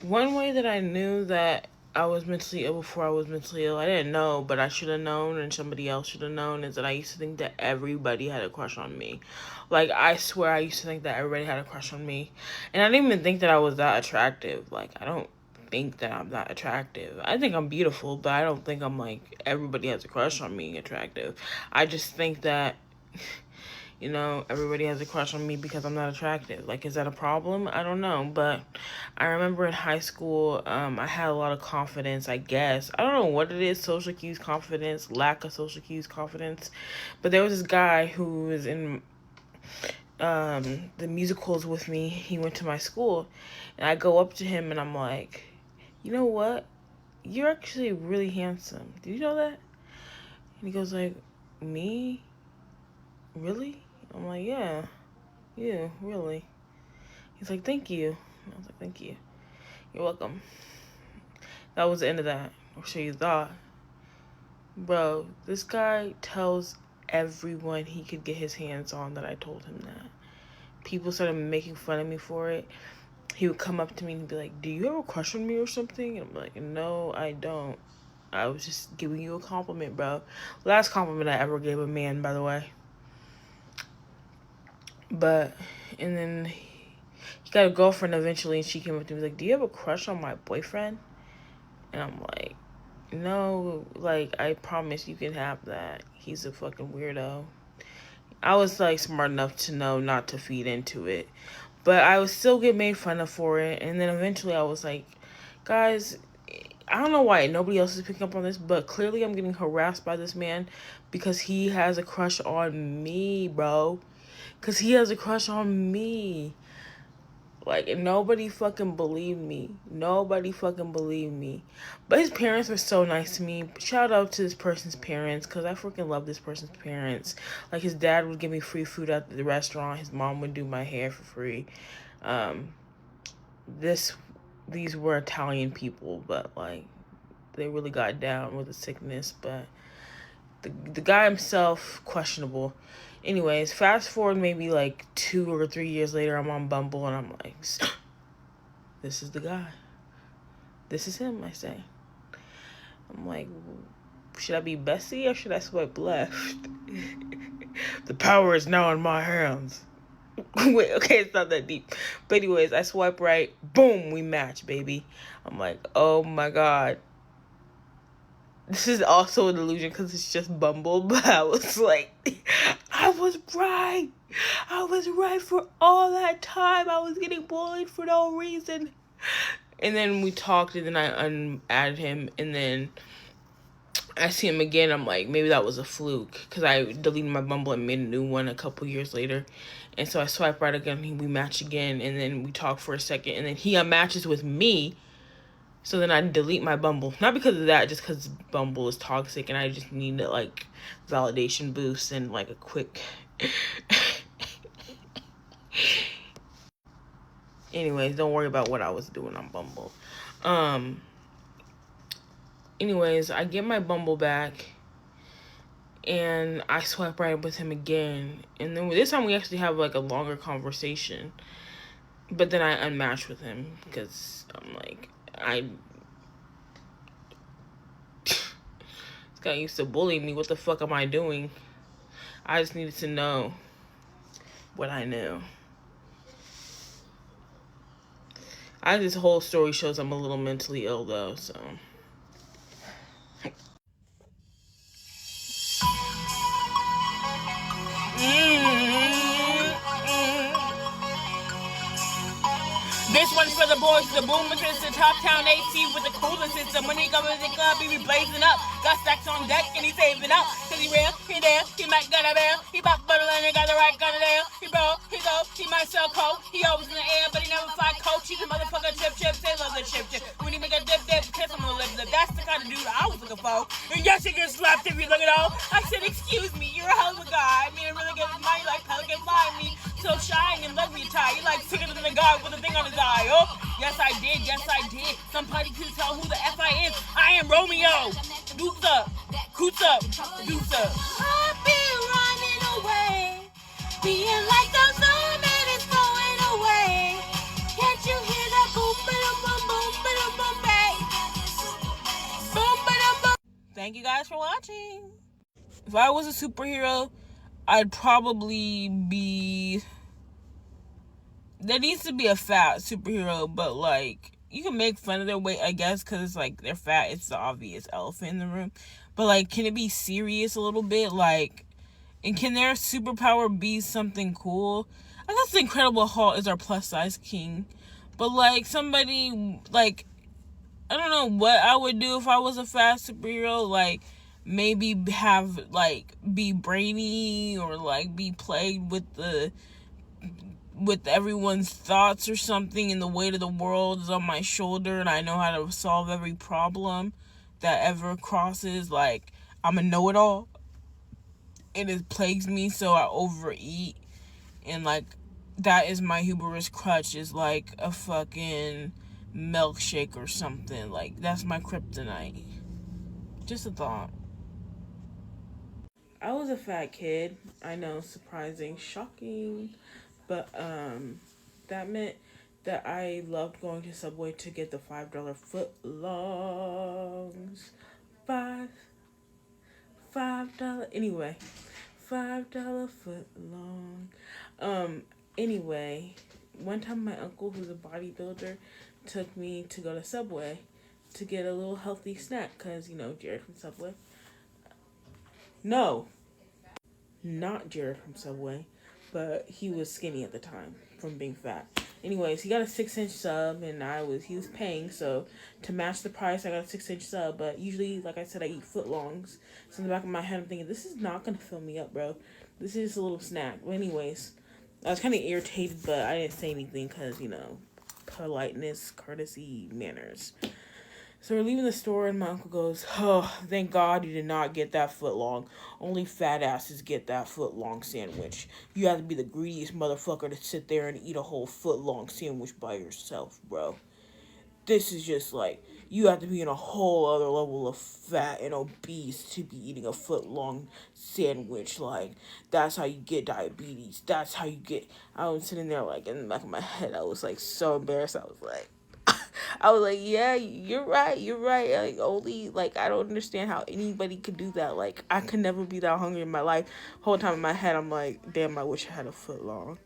One way that I knew that I was mentally ill before I was mentally ill, I didn't know, but I should have known and somebody else should have known, is that I used to think that everybody had a crush on me. Like, I swear I used to think that everybody had a crush on me. And I didn't even think that I was that attractive. Like, I don't think that I'm that attractive. I think I'm beautiful, but I don't think I'm like everybody has a crush on me attractive. I just think that everybody has a crush on me because I'm not attractive. Like, is that a problem? I don't know. But I remember in high school, I had a lot of confidence, I guess. I don't know what it is, social cues confidence, lack of social cues confidence. But there was this guy who was in the musicals with me. He went to my school. And I go up to him and I'm like, you know what? You're actually really handsome. Do you know that? And he goes like, me? Really? I'm like, yeah. Yeah, really. He's like, thank you. I was like, thank you. You're welcome. That was the end of that. Or so you thought. Bro, this guy tells everyone he could get his hands on that I told him that. People started making fun of me for it. He would come up to me and be like, do you have a crush on me or something? And I'm like, no, I don't. I was just giving you a compliment, bro. Last compliment I ever gave a man, by the way. But, and then he got a girlfriend eventually, and she came up to me like, do you have a crush on my boyfriend? And I'm like, no, like, I promise you can have that. He's a fucking weirdo. I was like smart enough to know not to feed into it, but I would still get made fun of for it. And then eventually I was like, guys, I don't know why nobody else is picking up on this, but clearly I'm getting harassed by this man because he has a crush on me, bro. Because he has a crush on me. Like, nobody fucking believed me. Nobody fucking believed me. But his parents were so nice to me. Shout out to this person's parents, because I freaking love this person's parents. Like, his dad would give me free food at the restaurant. His mom would do my hair for free. Um, these were Italian people, but, like, they really got down with the sickness. But the guy himself, questionable. Anyways, fast forward maybe like 2 or 3 years later, I'm on Bumble and I'm like, this is the guy. This is him, I say. I'm like, should I be Bessie or should I swipe left? The power is now in my hands. Wait, okay, it's not that deep. But anyways, I swipe right. Boom, we match, baby. I'm like, oh my God. This is also an illusion because it's just Bumble, but I was like, I was right. I was right for all that time. I was getting bullied for no reason. And then we talked, and then I unadded him, and then I see him again. I'm like, maybe that was a fluke because I deleted my Bumble and made a new one a couple years later. And so I swipe right again, we match again, and then we talk for a second, and then he unmatches with me. So then I delete my Bumble. Not because of that, just because Bumble is toxic and I just need a, like, validation boost and, like, a quick... Anyways, don't worry about what I was doing on Bumble. Anyways, I get my Bumble back and I swipe right with him again. And then this time we actually have, like, a longer conversation. But then I unmatch with him because I'm like, this guy used to bully me. What the fuck am I doing? I just needed to know what I knew. This whole story shows I'm a little mentally ill though, so. This one's for the boys, the boomers, it's the top town AC with the cooler system. When he comes in the club, he be blazing up. Got stacks on deck and he saving up. Cause he real, he there, he might got a bail. He pop butter and he got the right gun there. He bro, he go, he might sell coke. He always in the air, but he never fly coach. He's a motherfucker chip, they love the chip. When he make a dip, kiss him on the lip. That's the kind of dude I was looking for. And yes, he gets slapped if you look at all. I said, excuse me, you're a hell of a guy. I mean, it really gets money like Pelican fly me. So shy and love me tie. You like sicker than a guy with a thing on his eye. Oh, yes I did. Somebody can tell who the F I am. I am Romeo. Deuce up, coots up, deuce up. I've been running away, being like the sun that is going away. Can't you hear that boom, boom, boom, boom? Thank you guys for watching. If I was a superhero, I'd probably be... There needs to be a fat superhero, but, like, you can make fun of their weight, I guess, because it's, like, they're fat. It's the obvious elephant in the room. But, like, can it be serious a little bit? Like, and can their superpower be something cool? I guess the Incredible Hulk is our plus-size king. But, like, somebody, like, I don't know what I would do if I was a fat superhero. Like, maybe have, like, be brainy or, like, be plagued with everyone's thoughts or something, and the weight of the world is on my shoulder and I know how to solve every problem that ever crosses. Like, I'm a know-it-all and it plagues me, so I overeat, and, like, that is my hubris crutch, is like a fucking milkshake or something. Like, that's my kryptonite. Just a thought. I was a fat kid. I know, surprising, shocking, but that meant that I loved going to Subway to get the $5 foot longs. $5 anyway. $5 foot long. Anyway, one time my uncle, who's a bodybuilder, took me to go to Subway to get a little healthy snack, cause Jared from Subway. No, not Jared from Subway, but he was skinny at the time from being fat. Anyways, he got a 6-inch sub, and he was paying, so to match the price, I got a 6-inch sub. But usually, like I said, I eat footlongs. So in the back of my head, I'm thinking, this is not gonna fill me up, bro. This is just a little snack. But anyways, I was kind of irritated, but I didn't say anything because politeness, courtesy, manners. So we're leaving the store, and my uncle goes, "Oh, thank God you did not get that foot long. Only fat asses get that foot long sandwich. You have to be the greediest motherfucker to sit there and eat a whole foot long sandwich by yourself, bro. This is just like, you have to be in a whole other level of fat and obese to be eating a foot long sandwich. Like, that's how you get diabetes. That's how you get..." I was sitting there, like, in the back of my head, I was, like, so embarrassed. I was like, yeah, you're right. Like, only, like, I don't understand how anybody could do that. Like, I could never be that hungry in my life. Whole time in my head, I'm like, damn, I wish I had a foot long.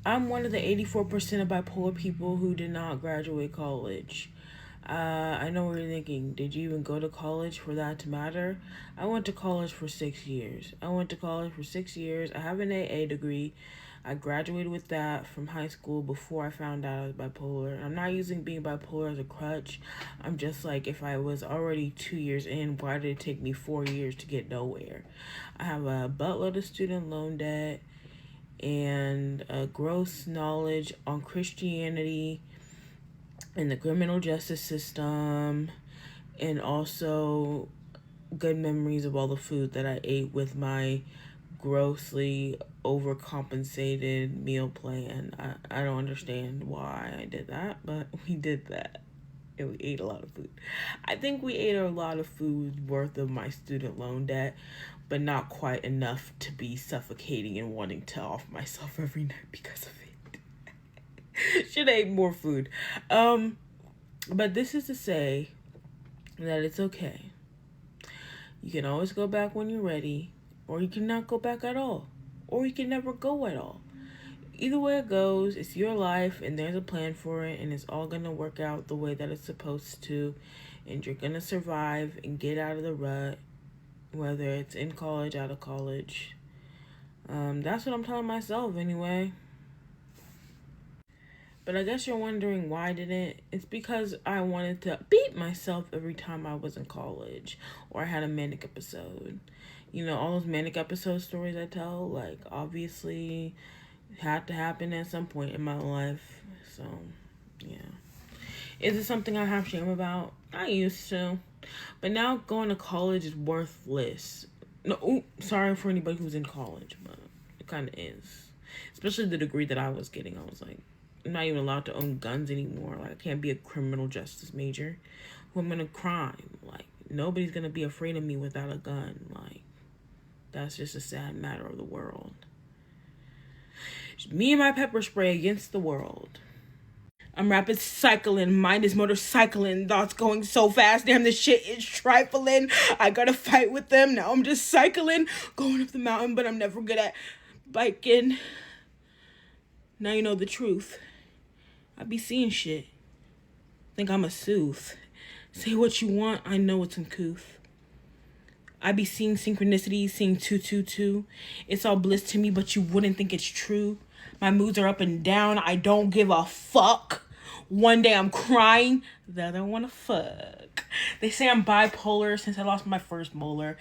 I'm one of the 84% of bipolar people who did not graduate college. I know what you're thinking. Did you even go to college for that to matter? I went to college for 6 years. I have an AA degree. I graduated with that from high school before I found out I was bipolar. I'm not using being bipolar as a crutch. I'm just like, if I was already 2 years in, why did it take me 4 years to get nowhere? I have a buttload of student loan debt and a gross knowledge on Christianity and the criminal justice system, and also good memories of all the food that I ate with my grossly overcompensated meal plan. I don't understand why I did that, but we did that. And we ate a lot of food. I think we ate a lot of food worth of my student loan debt, but not quite enough to be suffocating and wanting to off myself every night because of it. Should have ate more food. But this is to say that it's okay. You can always go back when you're ready, or you can not go back at all, or you can never go at all. Either way it goes, it's your life, and there's a plan for it, and it's all gonna work out the way that it's supposed to, and you're gonna survive and get out of the rut, whether it's in college, out of college. That's what I'm telling myself anyway. But I guess you're wondering why I didn't. It's because I wanted to beat myself every time I was in college or I had a manic episode. All those manic episode stories I tell, like, obviously had to happen at some point in my life. So, yeah. Is it something I have shame about? I used to. But now going to college is worthless. No, sorry for anybody who's in college, but it kind of is. Especially the degree that I was getting. I was like, I'm not even allowed to own guns anymore. Like, I can't be a criminal justice major. Who am I gonna crime? Like, nobody's gonna be afraid of me without a gun. Like, that's just a sad matter of the world. Just me and my pepper spray against the world. I'm rapid cycling, mind is motorcycling, thoughts going so fast, damn this shit is trifling. I gotta fight with them, now I'm just cycling, going up the mountain, but I'm never good at biking. Now you know the truth. I be seeing shit. Think I'm a sooth. Say what you want, I know it's uncouth. I be seeing synchronicities, seeing 222. It's all bliss to me, but you wouldn't think it's true. My moods are up and down, I don't give a fuck. One day I'm crying, the other I wanna fuck. They say I'm bipolar since I lost my first molar.